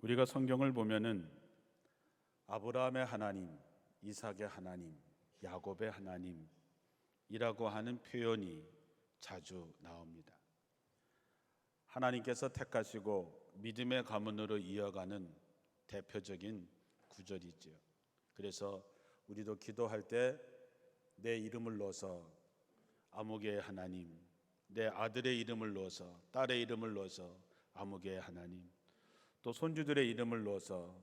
우리가 성경을 보면은 아브라함의 하나님, 이삭의 하나님, 야곱의 하나님이라고 하는 표현이 자주 나옵니다. 하나님께서 택하시고 믿음의 가문으로 이어가는 대표적인 구절이죠. 그래서 우리도 기도할 때 내 이름을 넣어서 아무개의 하나님, 내 아들의 이름을 넣어서, 딸의 이름을 넣어서 아무개의 하나님, 또 손주들의 이름을 넣어서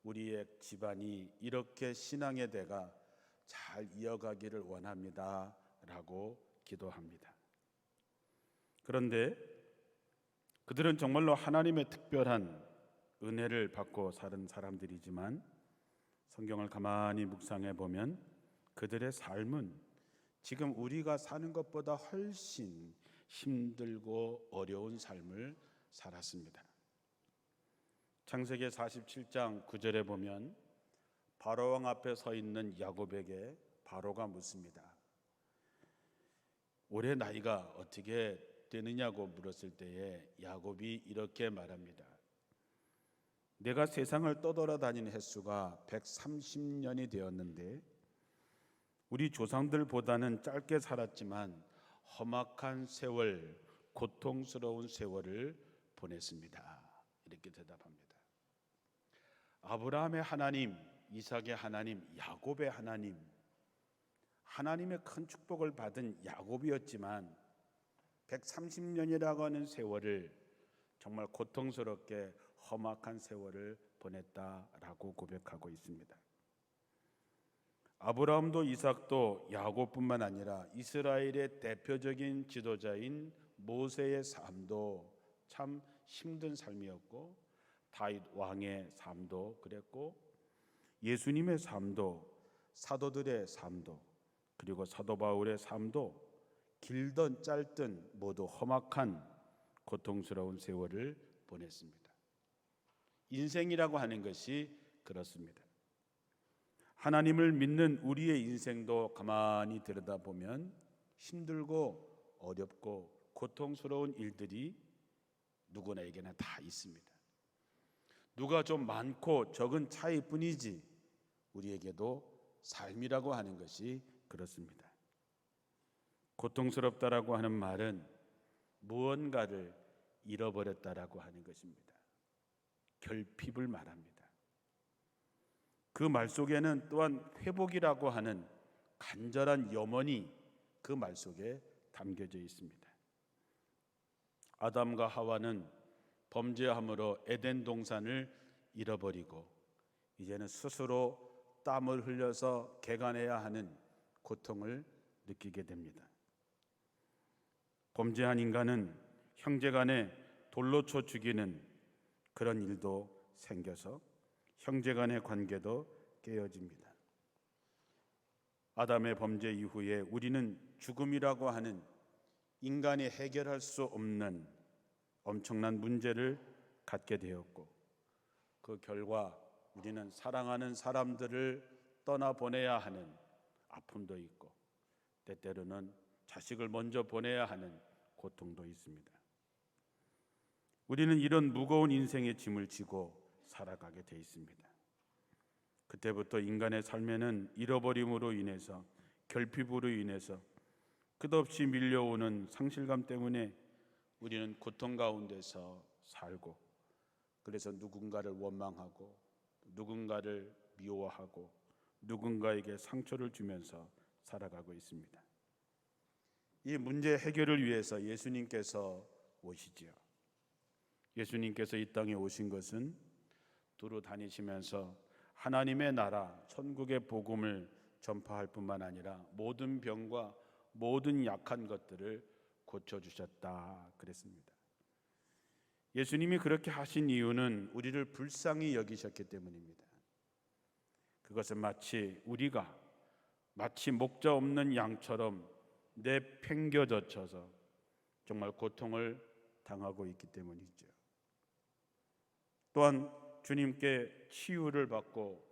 우리의 집안이 이렇게 신앙의 대가 잘 이어가기를 원합니다 라고 기도합니다. 그런데 그들은 정말로 하나님의 특별한 은혜를 받고 사는 사람들이지만 성경을 가만히 묵상해 보면 그들의 삶은 지금 우리가 사는 것보다 훨씬 힘들고 어려운 삶을 살았습니다. 창세기 47장 9절에 보면 바로왕 앞에 서 있는 야곱에게 바로가 묻습니다. 올해 나이가 어떻게 되느냐고 물었을 때에 야곱이 이렇게 말합니다. 내가 세상을 떠돌아다닌 횟수가 130년이 되었는데 우리 조상들보다는 짧게 살았지만 험악한 세월, 고통스러운 세월을 보냈습니다. 이렇게 대답합니다. 아브라함의 하나님, 이삭의 하나님, 야곱의 하나님, 하나님의 큰 축복을 받은 야곱이었지만 130년이라고 하는 세월을 정말 고통스럽게 험악한 세월을 보냈다라고 고백하고 있습니다. 아브라함도 이삭도 야곱뿐만 아니라 이스라엘의 대표적인 지도자인 모세의 삶도 참 힘든 삶이었고, 다윗 왕의 삶도 그랬고, 예수님의 삶도, 사도들의 삶도, 그리고 사도 바울의 삶도 길든 짧든 모두 험악한 고통스러운 세월을 보냈습니다. 인생이라고 하는 것이 그렇습니다. 하나님을 믿는 우리의 인생도 가만히 들여다보면 힘들고 어렵고 고통스러운 일들이 누구나에게나 다 있습니다. 누가 좀 많고 적은 차이뿐이지 우리에게도 삶이라고 하는 것이 그렇습니다. 고통스럽다라고 하는 말은 무언가를 잃어버렸다라고 하는 것입니다. 결핍을 말합니다. 그 말 속에는 또한 회복이라고 하는 간절한 염원이 그 말 속에 담겨져 있습니다. 아담과 하와는 범죄함으로 에덴 동산을 잃어버리고 이제는 스스로 땀을 흘려서 개간해야 하는 고통을 느끼게 됩니다. 범죄한 인간은 형제간에 돌로 쳐 죽이는 그런 일도 생겨서 형제간의 관계도 깨어집니다. 아담의 범죄 이후에 우리는 죽음이라고 하는 인간이 해결할 수 없는 엄청난 문제를 갖게 되었고, 그 결과 우리는 사랑하는 사람들을 떠나보내야 하는 아픔도 있고, 때때로는 자식을 먼저 보내야 하는 고통도 있습니다. 우리는 이런 무거운 인생의 짐을 지고 살아가게 돼 있습니다. 그때부터 인간의 삶에는 잃어버림으로 인해서, 결핍으로 인해서 끝없이 밀려오는 상실감 때문에 우리는 고통 가운데서 살고, 그래서 누군가를 원망하고 누군가를 미워하고 누군가에게 상처를 주면서 살아가고 있습니다. 이 문제 해결을 위해서 예수님께서 오시지요. 예수님께서 이 땅에 오신 것은 두루 다니시면서 하나님의 나라, 천국의 복음을 전파할 뿐만 아니라 모든 병과 모든 약한 것들을 고쳐주셨다 그랬습니다. 예수님이 그렇게 하신 이유는 우리를 불쌍히 여기셨기 때문입니다. 그것은 우리가 마치 목자 없는 양처럼 내팽겨져서 정말 고통을 당하고 있기 때문이죠. 또한 주님께 치유를 받고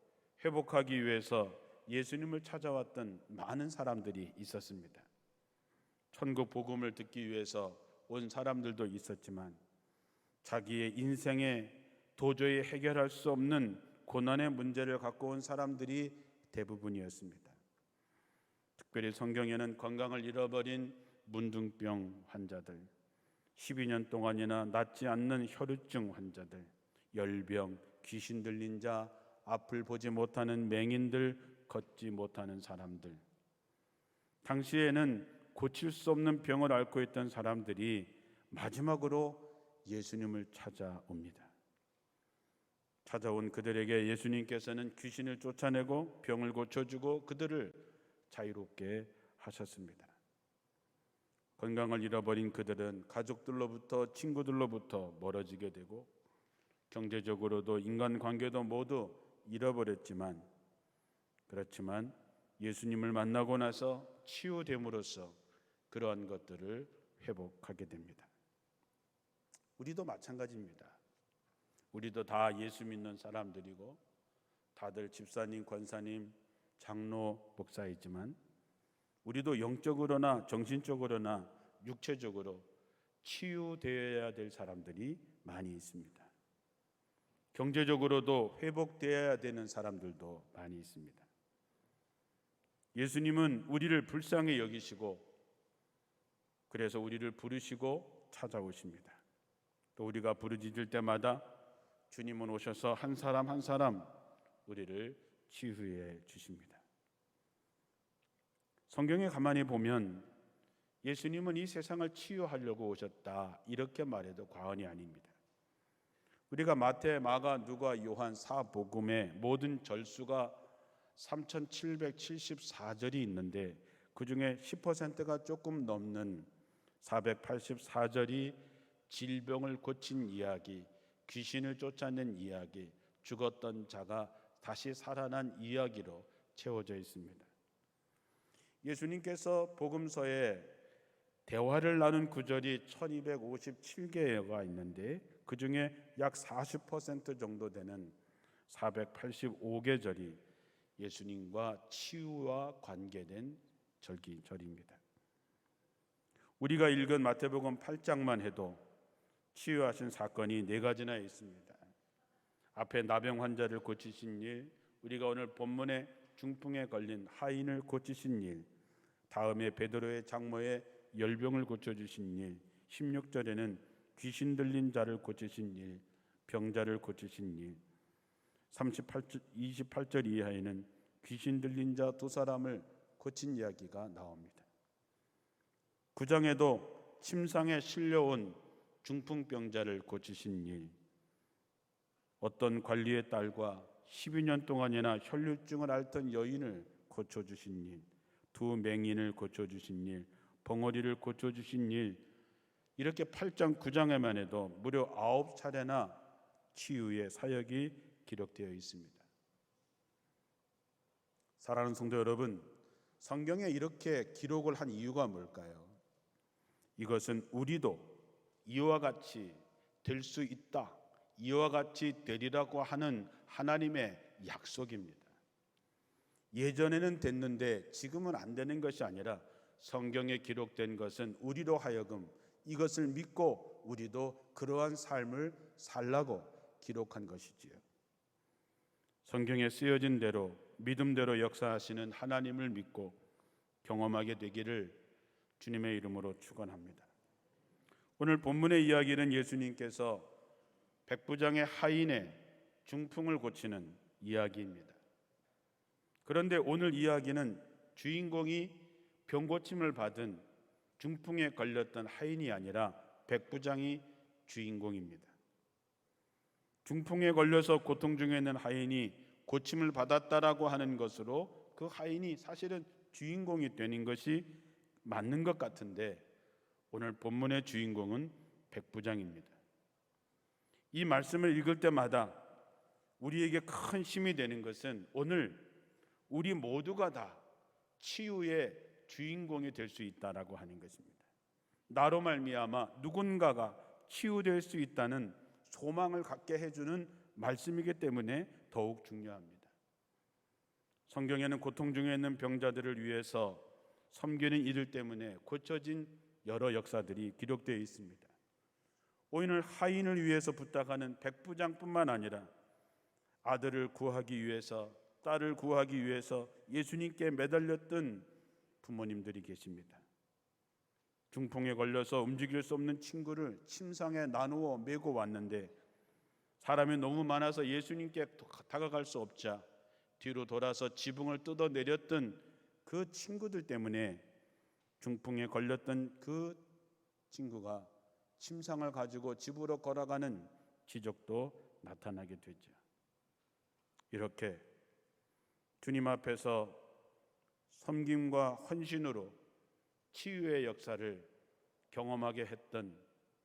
회복하기 위해서 예수님을 찾아왔던 많은 사람들이 있었습니다. 천국 복음을 듣기 위해서 온 사람들도 있었지만 자기의 인생의 도저히 해결할 수 없는 고난의 문제를 갖고 온 사람들이 대부분이었습니다. 특별히 성경에는 건강을 잃어버린 문둥병 환자들, 12년 동안이나 낫지 않는 혈우증 환자들, 열병, 귀신 들린 자, 앞을 보지 못하는 맹인들, 걷지 못하는 사람들, 당시에는 고칠 수 없는 병을 앓고 있던 사람들이 마지막으로 예수님을 찾아옵니다. 찾아온 그들에게 예수님께서는 귀신을 쫓아내고 병을 고쳐주고 그들을 자유롭게 하셨습니다. 건강을 잃어버린 그들은 가족들로부터 친구들로부터 멀어지게 되고 경제적으로도 인간관계도 모두 잃어버렸지만, 그렇지만 예수님을 만나고 나서 치유됨으로써 그러한 것들을 회복하게 됩니다. 우리도 마찬가지입니다. 우리도 다 예수 믿는 사람들이고 다들 집사님, 권사님, 장로, 목사이지만 우리도 영적으로나 정신적으로나 육체적으로 치유되어야 될 사람들이 많이 있습니다. 경제적으로도 회복되어야 되는 사람들도 많이 있습니다. 예수님은 우리를 불쌍히 여기시고 그래서 우리를 부르시고 찾아오십니다. 또 우리가 부르짖을 때마다 주님은 오셔서 한 사람 한 사람 우리를 치유해 주십니다. 성경에 가만히 보면 예수님은 이 세상을 치유하려고 오셨다 이렇게 말해도 과언이 아닙니다. 우리가 마태, 마가, 누가, 요한 사복음의 모든 절수가 3774절이 있는데 그중에 10%가 조금 넘는 484절이 질병을 고친 이야기, 귀신을 쫓아낸 이야기, 죽었던 자가 다시 살아난 이야기로 채워져 있습니다. 예수님께서 복음서에 대화를 나눈 구절이 1257개가 있는데 그중에 약 40% 정도 되는 485개절이 예수님과 치유와 관계된 절입니다. 우리가 읽은 마태복음 8장만 해도 치유하신 사건이 4가지나 있습니다. 앞에 나병 환자를 고치신 일, 우리가 오늘 본문에 중풍에 걸린 하인을 고치신 일, 다음에 베드로의 장모의 열병을 고쳐주신 일, 16절에는 귀신 들린 자를 고치신 일, 병자를 고치신 일, 28절 이하에는 귀신 들린 자 2사람을 고친 이야기가 나옵니다. 9장에도 침상에 실려온 중풍병자를 고치신 일, 어떤 관리의 딸과 12년 동안이나 혈류증을 앓던 여인을 고쳐주신 일, 2 맹인을 고쳐주신 일, 벙어리를 고쳐주신 일, 이렇게 8장 9장에만 해도 무려 9차례나 치유의 사역이 기록되어 있습니다. 사랑하는 성도 여러분, 성경에 이렇게 기록을 한 이유가 뭘까요? 이것은 우리도 이와 같이 될 수 있다, 이와 같이 되리라고 하는 하나님의 약속입니다. 예전에는 됐는데 지금은 안 되는 것이 아니라 성경에 기록된 것은 우리로 하여금 이것을 믿고 우리도 그러한 삶을 살라고 기록한 것이지요. 성경에 쓰여진 대로 믿음대로 역사하시는 하나님을 믿고 경험하게 되기를 주님의 이름으로 축원합니다. 오늘 본문의 이야기는 예수님께서 백부장의 하인의 중풍을 고치는 이야기입니다. 그런데 오늘 이야기는 주인공이 병고침을 받은 중풍에 걸렸던 하인이 아니라 백부장이 주인공입니다. 중풍에 걸려서 고통 중에 있는 하인이 고침을 받았다라고 하는 것으로 그 하인이 사실은 주인공이 되는 것이 맞는 것 같은데 오늘 본문의 주인공은 백부장입니다. 이 말씀을 읽을 때마다 우리에게 큰 힘이 되는 것은 오늘 우리 모두가 다 치유의 주인공이 될 수 있다라고 하는 것입니다. 나로 말미암아 누군가가 치유될 수 있다는 소망을 갖게 해주는 말씀이기 때문에 더욱 중요합니다. 성경에는 고통 중에 있는 병자들을 위해서 섬기는 이들 때문에 고쳐진 여러 역사들이 기록되어 있습니다. 오늘 하인을 위해서 부탁하는 백부장뿐만 아니라 아들을 구하기 위해서, 딸을 구하기 위해서 예수님께 매달렸던 부모님들이 계십니다. 중풍에 걸려서 움직일 수 없는 친구를 침상에 나누어 메고 왔는데 사람이 너무 많아서 예수님께 다가갈 수 없자 뒤로 돌아서 지붕을 뜯어내렸던 그 친구들 때문에 중풍에 걸렸던 그 친구가 침상을 가지고 집으로 걸어가는 기적도 나타나게 되죠. 이렇게 주님 앞에서 섬김과 헌신으로 치유의 역사를 경험하게 했던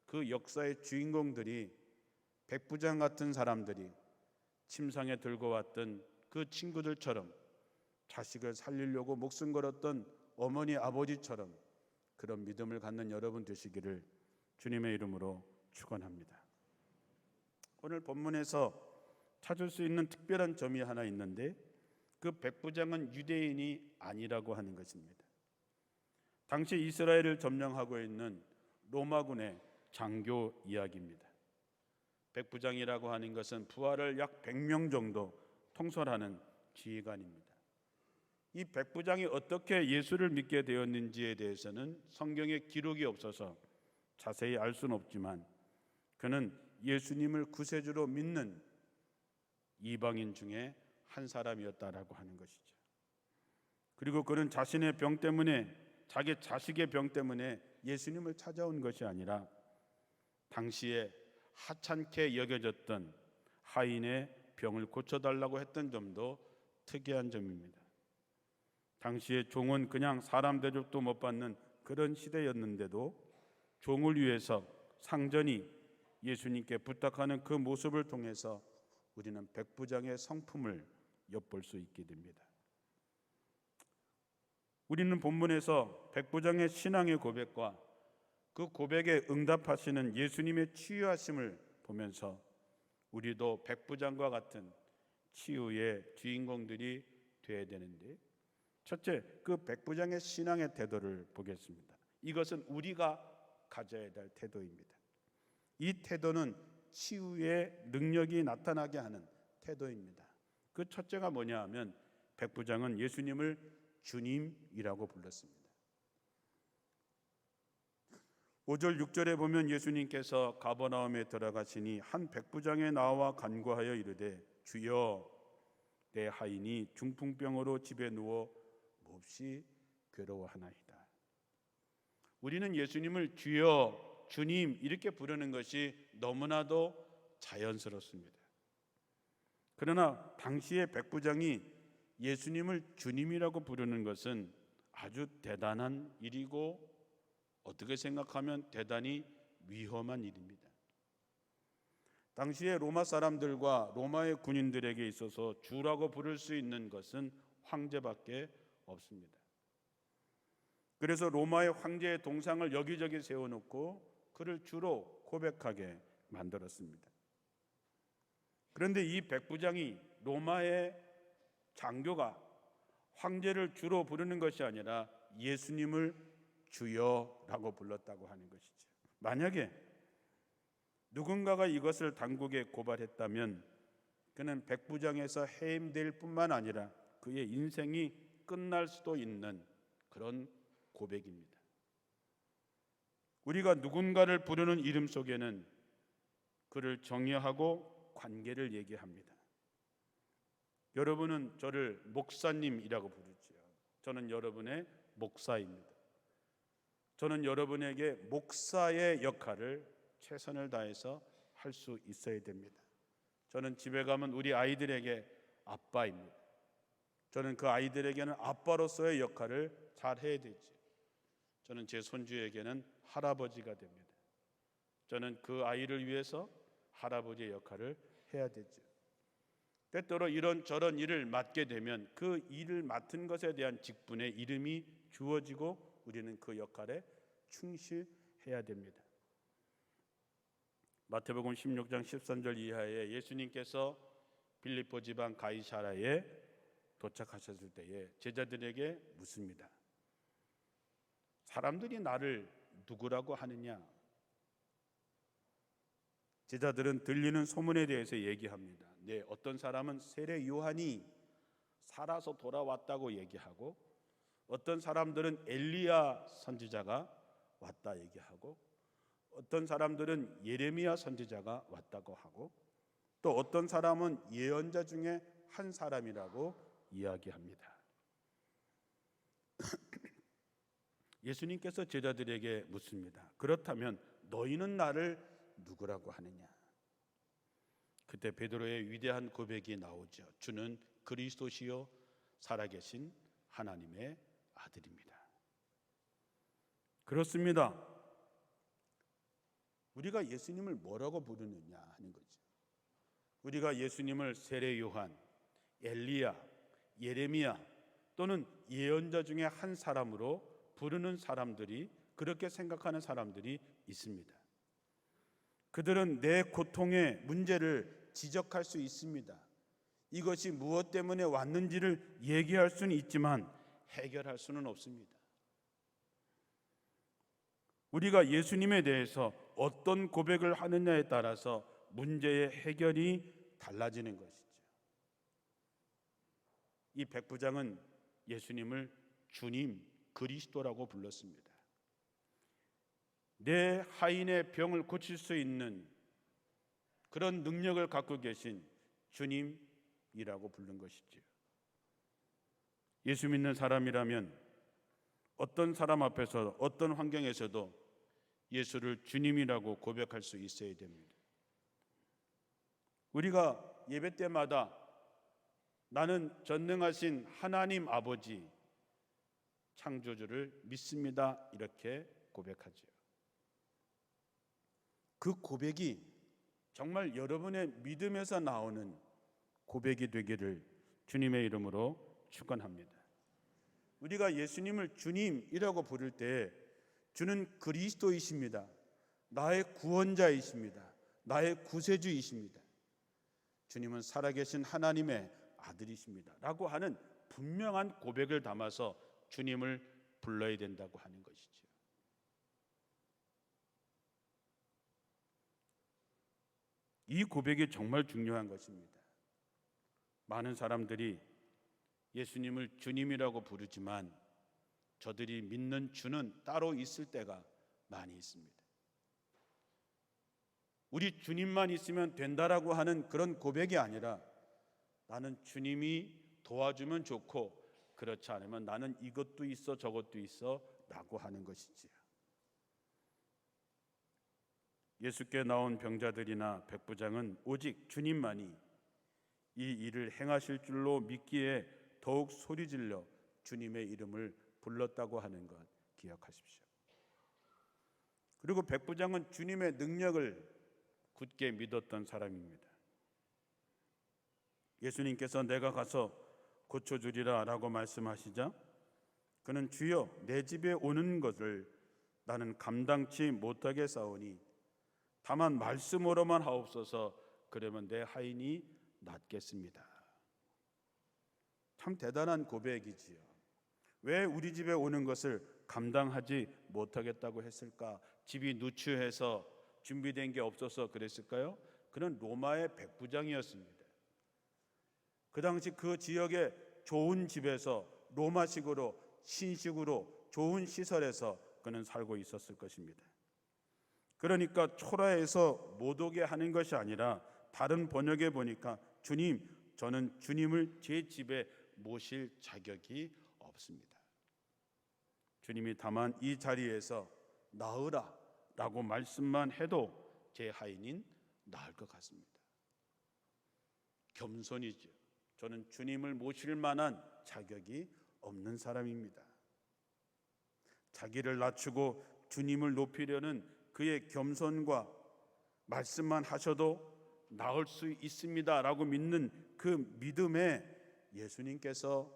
그 역사의 주인공들이 백부장 같은 사람들이 침상에 들고 왔던 그 친구들처럼 자식을 살리려고 목숨 걸었던 어머니 아버지처럼 그런 믿음을 갖는 여러분 되시기를 주님의 이름으로 축원합니다. 오늘 본문에서 찾을 수 있는 특별한 점이 하나 있는데 그 백부장은 유대인이 아니라고 하는 것입니다. 당시 이스라엘을 점령하고 있는 로마군의 장교 이야기입니다. 백부장이라고 하는 것은 부하를 약 100명 정도 통솔하는 지휘관입니다. 이 백부장이 어떻게 예수를 믿게 되었는지에 대해서는 성경에 기록이 없어서 자세히 알 수는 없지만 그는 예수님을 구세주로 믿는 이방인 중에 한 사람이었다라고 하는 것이죠. 그리고 그는 자신의 병 때문에, 자기 자식의 병 때문에 예수님을 찾아온 것이 아니라 당시에 하찮게 여겨졌던 하인의 병을 고쳐달라고 했던 점도 특이한 점입니다. 당시에 종은 그냥 사람 대접도 못 받는 그런 시대였는데도 종을 위해서 상전이 예수님께 부탁하는 그 모습을 통해서 우리는 백부장의 성품을 엿볼 수 있게 됩니다. 우리는 본문에서 백부장의 신앙의 고백과 그 고백에 응답하시는 예수님의 치유하심을 보면서 우리도 백부장과 같은 치유의 주인공들이 되어야 되는데, 첫째, 그 백부장의 신앙의 태도를 보겠습니다. 이것은 우리가 가져야 될 태도입니다. 이 태도는 치유의 능력이 나타나게 하는 태도입니다. 그 첫째가 뭐냐 하면 백부장은 예수님을 주님이라고 불렀습니다. 5절 6절에 보면 예수님께서 가버나움에 들어가시니 한 백부장의 나와 간구하여 이르되 주여 내 하인이 중풍병으로 집에 누워 몹시 괴로워하나이다. 우리는 예수님을 주여, 주님 이렇게 부르는 것이 너무나도 자연스럽습니다. 그러나 당시의 백부장이 예수님을 주님이라고 부르는 것은 아주 대단한 일이고 어떻게 생각하면 대단히 위험한 일입니다. 당시에 로마 사람들과 로마의 군인들에게 있어서 주라고 부를 수 있는 것은 황제밖에 없습니다. 그래서 로마의 황제의 동상을 여기저기 세워놓고 그를 주로 고백하게 만들었습니다. 그런데 이 백부장이 로마의 장교가 황제를 주로 부르는 것이 아니라 예수님을 주여라고 불렀다고 하는 것이죠. 만약에 누군가가 이것을 당국에 고발했다면 그는 백부장에서 해임될 뿐만 아니라 그의 인생이 끝날 수도 있는 그런 고백입니다. 우리가 누군가를 부르는 이름 속에는 그를 정의하고 관계를 얘기합니다. 여러분은 저를 목사님이라고 부르죠. 저는 여러분의 목사입니다. 저는 여러분에게 목사의 역할을 최선을 다해서 할 수 있어야 됩니다. 저는 집에 가면 우리 아이들에게 아빠입니다. 저는 그 아이들에게는 아빠로서의 역할을 잘 해야 되지. 저는 제 손주에게는 할아버지가 됩니다. 저는 그 아이를 위해서 할아버지의 역할을 해야 되죠. 때때로 이런 저런 일을 맡게 되면 그 일을 맡은 것에 대한 직분의 이름이 주어지고 우리는 그 역할에 충실해야 됩니다. 마태복음 16장 13절 이하에 예수님께서 빌립보 지방 가이사라에 도착하셨을 때에 제자들에게 묻습니다. 사람들이 나를 누구라고 하느냐? 제자들은 들리는 소문에 대해서 얘기합니다. 네, 어떤 사람은 세례 요한이 살아서 돌아왔다고 얘기하고, 어떤 사람들은 엘리야 선지자가 왔다 얘기하고, 어떤 사람들은 예레미야 선지자가 왔다고 하고, 또 어떤 사람은 예언자 중에 한 사람이라고 이야기합니다. 예수님께서 제자들에게 묻습니다. 그렇다면 너희는 나를 누구라고 하느냐? 그때 베드로의 위대한 고백이 나오죠. 주는 그리스도시요 살아계신 하나님의 아들입니다. 그렇습니다. 우리가 예수님을 뭐라고 부르느냐 하는 거죠. 우리가 예수님을 세례 요한, 엘리야, 예레미야 또는 예언자 중에 한 사람으로 부르는 사람들이, 그렇게 생각하는 사람들이 있습니다. 그들은 내 고통의 문제를 지적할 수 있습니다. 이것이 무엇 때문에 왔는지를 얘기할 수는 있지만 해결할 수는 없습니다. 우리가 예수님에 대해서 어떤 고백을 하느냐에 따라서 문제의 해결이 달라지는 것이죠. 이 백부장은 예수님을 주님, 그리스도라고 불렀습니다. 내 하인의 병을 고칠 수 있는 그런 능력을 갖고 계신 주님이라고 부른 것이죠. 예수 믿는 사람이라면 어떤 사람 앞에서 어떤 환경에서도 예수를 주님이라고 고백할 수 있어야 됩니다. 우리가 예배 때마다 나는 전능하신 하나님 아버지 창조주를 믿습니다 이렇게 고백하죠. 그 고백이 정말 여러분의 믿음에서 나오는 고백이 되기를 주님의 이름으로 축원합니다. 우리가 예수님을 주님이라고 부를 때 주는 그리스도이십니다. 나의 구원자이십니다. 나의 구세주이십니다. 주님은 살아계신 하나님의 아들이십니다 라고 하는 분명한 고백을 담아서 주님을 불러야 된다고 하는 것이죠. 이 고백이 정말 중요한 것입니다. 많은 사람들이 예수님을 주님이라고 부르지만 저들이 믿는 주는 따로 있을 때가 많이 있습니다. 우리 주님만 있으면 된다라고 하는 그런 고백이 아니라 나는 주님이 도와주면 좋고 그렇지 않으면 나는 이것도 있어 저것도 있어 라고 하는 것이지요. 예수께 나온 병자들이나 백부장은 오직 주님만이 이 일을 행하실 줄로 믿기에 더욱 소리질러 주님의 이름을 불렀다고 하는 것 기억하십시오. 그리고 백부장은 주님의 능력을 굳게 믿었던 사람입니다. 예수님께서 내가 가서 고쳐주리라 라고 말씀하시자 그는 주여 내 집에 오는 것을 나는 감당치 못하게 싸우니 다만 말씀으로만 하옵소서 그러면 내 하인이 낫겠습니다. 참 대단한 고백이지요. 왜 우리 집에 오는 것을 감당하지 못하겠다고 했을까? 집이 누추해서 준비된 게 없어서 그랬을까요? 그는 로마의 백부장이었습니다. 그 당시 그 지역의 좋은 집에서 로마식으로 신식으로 좋은 시설에서 그는 살고 있었을 것입니다. 그러니까 초라해서 못 오게 하는 것이 아니라 다른 번역에 보니까 주님, 저는 주님을 제 집에 모실 자격이 없습니다. 주님이 다만 이 자리에서 나으라 라고 말씀만 해도 제 하인인 나을 것 같습니다. 겸손이죠. 저는 주님을 모실 만한 자격이 없는 사람입니다. 자기를 낮추고 주님을 높이려는 그의 겸손과 말씀만 하셔도 나을 수 있습니다 라고 믿는 그 믿음에 예수님께서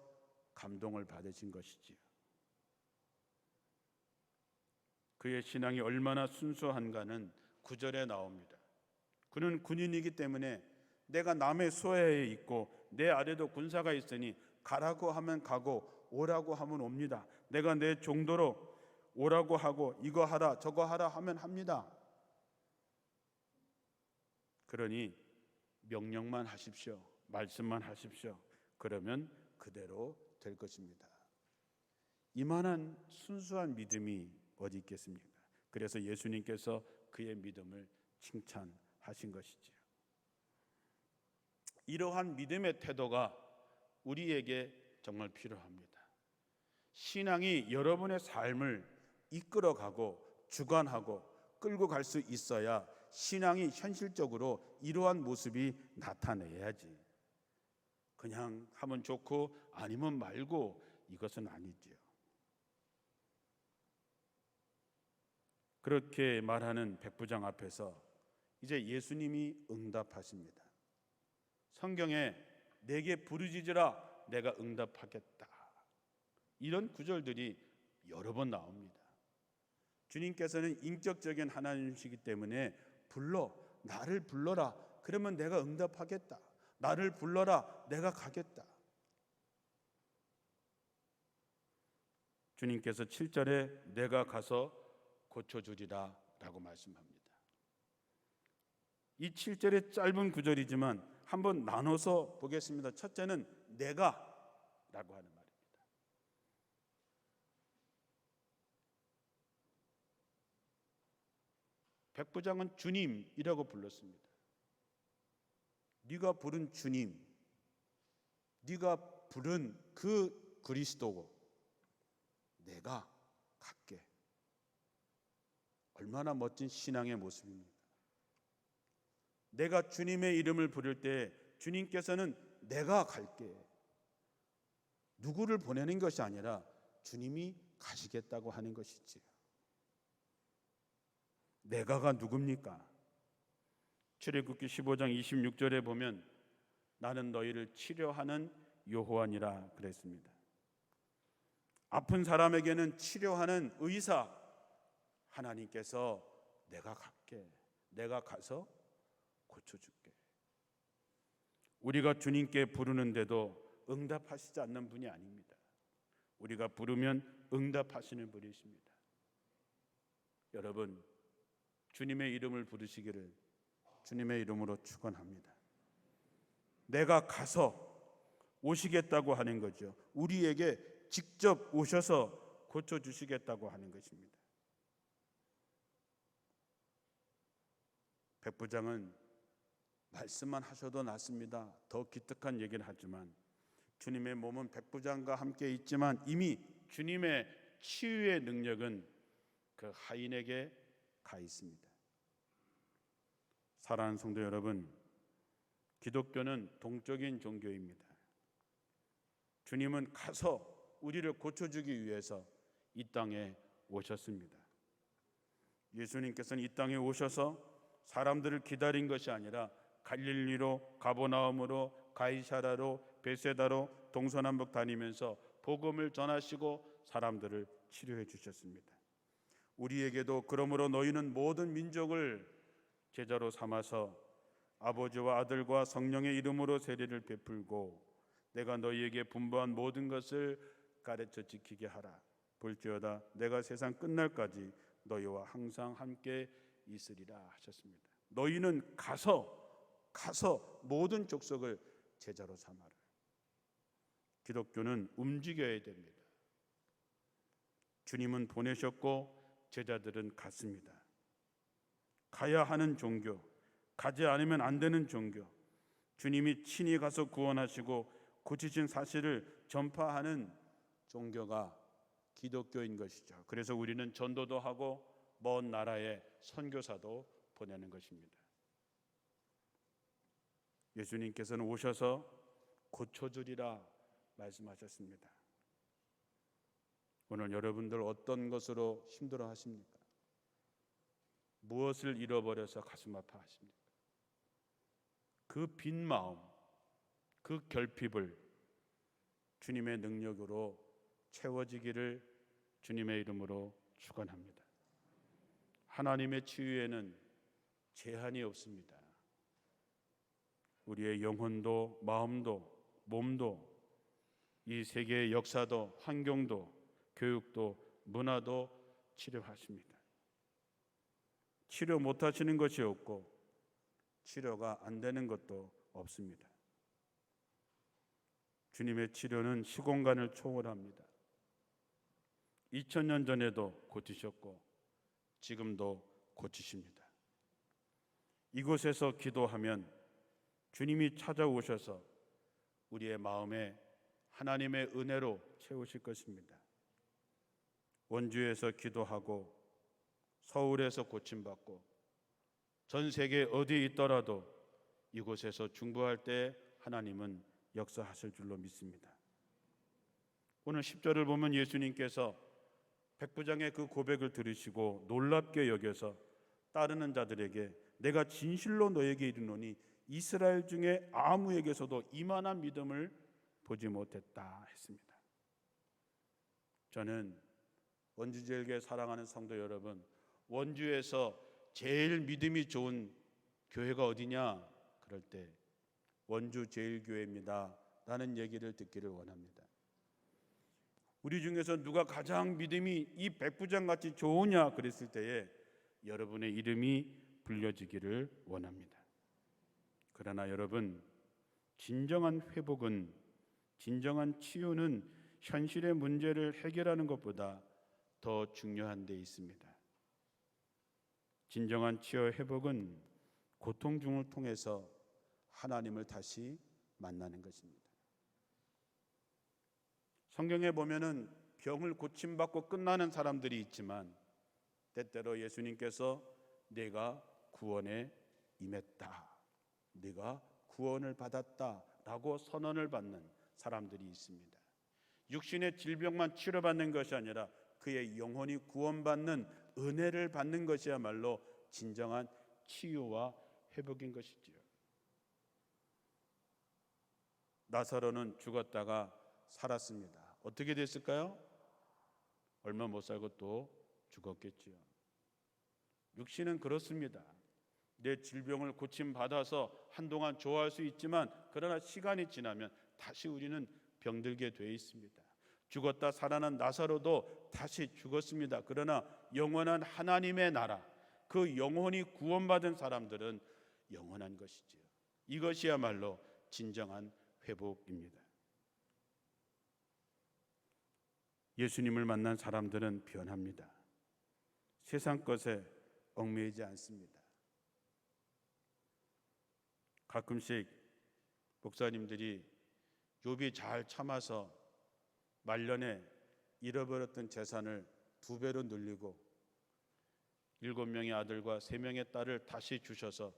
감동을 받으신 것이지요. 그의 신앙이 얼마나 순수한가는 9절에 나옵니다. 그는 군인이기 때문에 내가 남의 수하에 있고 내 아래도 군사가 있으니 가라고 하면 가고 오라고 하면 옵니다. 내가 내 정도로 오라고 하고 이거 하라 저거 하라 하면 합니다. 그러니 명령만 하십시오. 말씀만 하십시오. 그러면 그대로 될 것입니다. 이만한 순수한 믿음이 어디 있겠습니까? 그래서 예수님께서 그의 믿음을 칭찬하신 것이지요. 이러한 믿음의 태도가 우리에게 정말 필요합니다. 신앙이 여러분의 삶을 이끌어가고 주관하고 끌고 갈 수 있어야 신앙이 현실적으로 이러한 모습이 나타내야지. 그냥 하면 좋고 아니면 말고 이것은 아니지요. 그렇게 말하는 백부장 앞에서 이제 예수님이 응답하십니다. 성경에 내게 부르짖으라 내가 응답하겠다. 이런 구절들이 여러 번 나옵니다. 주님께서는 인격적인 하나님이시기 때문에 나를 불러라. 그러면 내가 응답하겠다. 나를 불러라. 내가 가겠다. 주님께서 7절에 내가 가서 고쳐주리라 라고 말씀합니다. 이 7절의 짧은 구절이지만 한번 나눠서 보겠습니다. 첫째는 내가 라고 하는 말입니다. 백부장은 주님이라고 불렀습니다. 네가 부른 주님, 네가 부른 그 그리스도고 내가 갈게. 얼마나 멋진 신앙의 모습입니다. 내가 주님의 이름을 부를 때 주님께서는 내가 갈게. 누구를 보내는 것이 아니라 주님이 가시겠다고 하는 것이지요. 내가가 누굽니까? 출애굽기 15장 26절에 보면 나는 너희를 치료하는 여호와니라 그랬습니다. 아픈 사람에게는 치료하는 의사 하나님께서 내가 갈게. 내가 가서 고쳐줄게. 우리가 주님께 부르는데도 응답하시지 않는 분이 아닙니다. 우리가 부르면 응답하시는 분이십니다. 여러분, 주님의 이름을 부르시기를 주님의 이름으로 축원합니다. 내가 가서 오시겠다고 하는 거죠. 우리에게 직접 오셔서 고쳐주시겠다고 하는 것입니다. 백부장은 말씀만 하셔도 낫습니다. 더 기특한 얘기를 하지만 주님의 몸은 백부장과 함께 있지만 이미 주님의 치유의 능력은 그 하인에게 가 있습니다. 사랑하는 성도 여러분, 기독교는 동적인 종교입니다. 주님은 가서 우리를 고쳐주기 위해서 이 땅에 오셨습니다. 예수님께서는 이 땅에 오셔서 사람들을 기다린 것이 아니라 갈릴리로, 가버나움으로, 가이사라로, 베세다로 동서남북 다니면서 복음을 전하시고 사람들을 치료해 주셨습니다. 우리에게도 그러므로 너희는 모든 민족을 제자로 삼아서 아버지와 아들과 성령의 이름으로 세례를 베풀고 내가 너희에게 분부한 모든 것을 가르쳐 지키게 하라. 볼지어다 내가 세상 끝날까지 너희와 항상 함께 있으리라 하셨습니다. 너희는 가서 모든 족속을 제자로 삼아라. 기독교는 움직여야 됩니다. 주님은 보내셨고 제자들은 갔습니다. 가야 하는 종교, 가지 않으면 안 되는 종교, 주님이 친히 가서 구원하시고 고치신 사실을 전파하는 종교가 기독교인 것이죠. 그래서 우리는 전도도 하고 먼 나라에 선교사도 보내는 것입니다. 예수님께서는 오셔서 고쳐주리라 말씀하셨습니다. 오늘 여러분들 어떤 것으로 힘들어 하십니까? 무엇을 잃어버려서 가슴 아파하십니까? 그 빈 마음, 그 결핍을 주님의 능력으로 채워지기를 주님의 이름으로 축원합니다. 하나님의 치유에는 제한이 없습니다. 우리의 영혼도 마음도 몸도 이 세계의 역사도 환경도 교육도 문화도 치료하십니다. 치료 못하시는 것이 없고 치료가 안 되는 것도 없습니다. 주님의 치료는 시공간을 초월합니다. 2000년 전에도 고치셨고 지금도 고치십니다. 이곳에서 기도하면 주님이 찾아오셔서 우리의 마음에 하나님의 은혜로 채우실 것입니다. 원주에서 기도하고 서울에서 고침받고 전 세계 어디에 있더라도 이곳에서 중보할 때 하나님은 역사하실 줄로 믿습니다. 오늘 10절을 보면 예수님께서 백부장의 그 고백을 들으시고 놀랍게 여겨서 따르는 자들에게 내가 진실로 너에게 이르노니 이스라엘 중에 아무에게서도 이만한 믿음을 보지 못했다 했습니다. 저는 원주제일교회 사랑하는 성도 여러분, 원주에서 제일 믿음이 좋은 교회가 어디냐? 그럴 때 원주제일교회입니다 라는 얘기를 듣기를 원합니다. 우리 중에서 누가 가장 믿음이 이 백부장같이 좋으냐 그랬을 때에 여러분의 이름이 불려지기를 원합니다. 그러나 여러분, 진정한 회복은, 진정한 치유는 현실의 문제를 해결하는 것보다 더 중요한 데 있습니다. 진정한 치유 회복은 고통 중을 통해서 하나님을 다시 만나는 것입니다. 성경에 보면은 병을 고침받고 끝나는 사람들이 있지만 때때로 예수님께서 내가 구원에 임했다, 네가 구원을 받았다 라고 선언을 받는 사람들이 있습니다. 육신의 질병만 치료받는 것이 아니라 그의 영혼이 구원받는 은혜를 받는 것이야말로 진정한 치유와 회복인 것이지요. 나사로는 죽었다가 살았습니다. 어떻게 됐을까요? 얼마 못 살고 또 죽었겠지요. 육신은 그렇습니다. 내 질병을 고침받아서 한동안 좋아할 수 있지만 그러나 시간이 지나면 다시 우리는 병들게 되어 있습니다. 죽었다 살아난 나사로도 다시 죽었습니다. 그러나 영원한 하나님의 나라, 그 영혼이 구원받은 사람들은 영원한 것이지요. 이것이야말로 진정한 회복입니다. 예수님을 만난 사람들은 변합니다. 세상 것에 얽매이지 않습니다. 가끔씩 목사님들이 욥이 잘 참아서 말년에 잃어버렸던 재산을 2배로 늘리고 7명의 아들과 3명의 딸을 다시 주셔서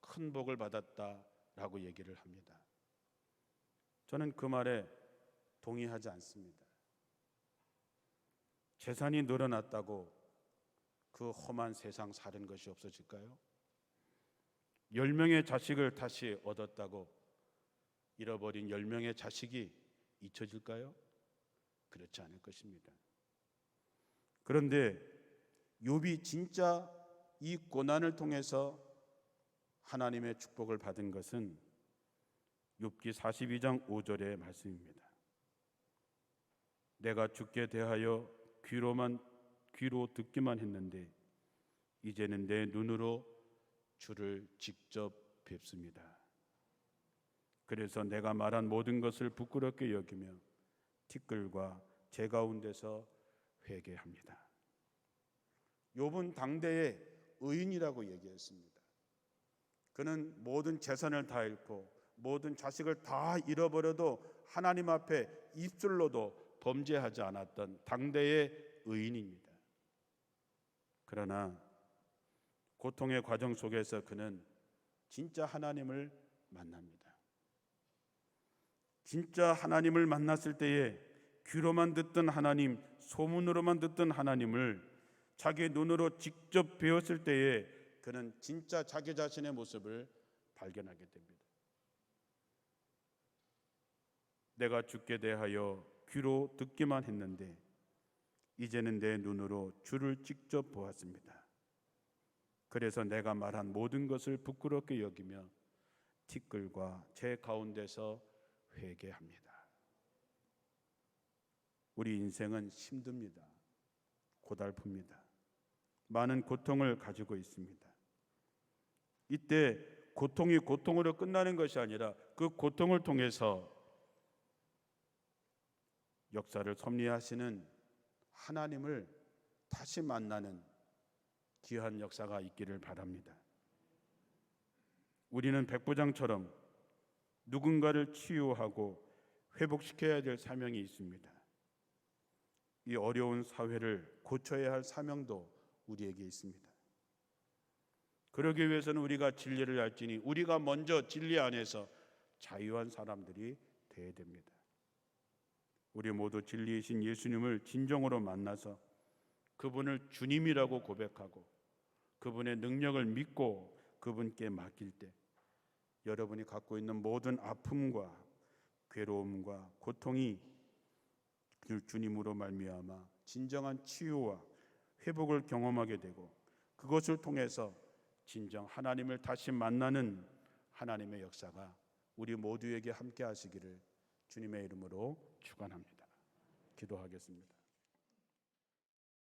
큰 복을 받았다라고 얘기를 합니다. 저는 그 말에 동의하지 않습니다. 재산이 늘어났다고 그 험한 세상 사는 것이 없어질까요? 10명의 자식을 다시 얻었다고 잃어버린 10명의 자식이 잊혀질까요? 그렇지 않을 것입니다. 그런데 욥이 진짜 이 고난을 통해서 하나님의 축복을 받은 것은 욥기 42장 5절의 말씀입니다. 내가 주께 대하여 귀로 듣기만 했는데 이제는 내 눈으로 주를 직접 뵙습니다. 그래서 내가 말한 모든 것을 부끄럽게 여기며 티끌과 제 가운데서 회개합니다. 욥은 당대의 의인이라고 얘기했습니다. 그는 모든 재산을 다 잃고 모든 자식을 다 잃어버려도 하나님 앞에 입술로도 범죄하지 않았던 당대의 의인입니다. 그러나 고통의 과정 속에서 그는 진짜 하나님을 만납니다. 진짜 하나님을 만났을 때에 귀로만 듣던 하나님, 소문으로만 듣던 하나님을 자기 눈으로 직접 배웠을 때에 그는 진짜 자기 자신의 모습을 발견하게 됩니다. 내가 주께 대하여 귀로 듣기만 했는데 이제는 내 눈으로 주를 직접 보았습니다. 그래서 내가 말한 모든 것을 부끄럽게 여기며 티끌과 제 가운데서 회개합니다. 우리 인생은 힘듭니다. 고달픕니다. 많은 고통을 가지고 있습니다. 이때 고통이 고통으로 끝나는 것이 아니라 그 고통을 통해서 역사를 섭리하시는 하나님을 다시 만나는 귀한 역사가 있기를 바랍니다. 우리는 백부장처럼 누군가를 치유하고 회복시켜야 될 사명이 있습니다. 이 어려운 사회를 고쳐야 할 사명도 우리에게 있습니다. 그러기 위해서는 우리가 진리를 알지니 우리가 먼저 진리 안에서 자유한 사람들이 되어야 됩니다. 우리 모두 진리이신 예수님을 진정으로 만나서 그분을 주님이라고 고백하고 그분의 능력을 믿고 그분께 맡길 때 여러분이 갖고 있는 모든 아픔과 괴로움과 고통이 그 주님으로 말미암아 진정한 치유와 회복을 경험하게 되고 그것을 통해서 진정 하나님을 다시 만나는 하나님의 역사가 우리 모두에게 함께 하시기를 주님의 이름으로 축원합니다. 기도하겠습니다.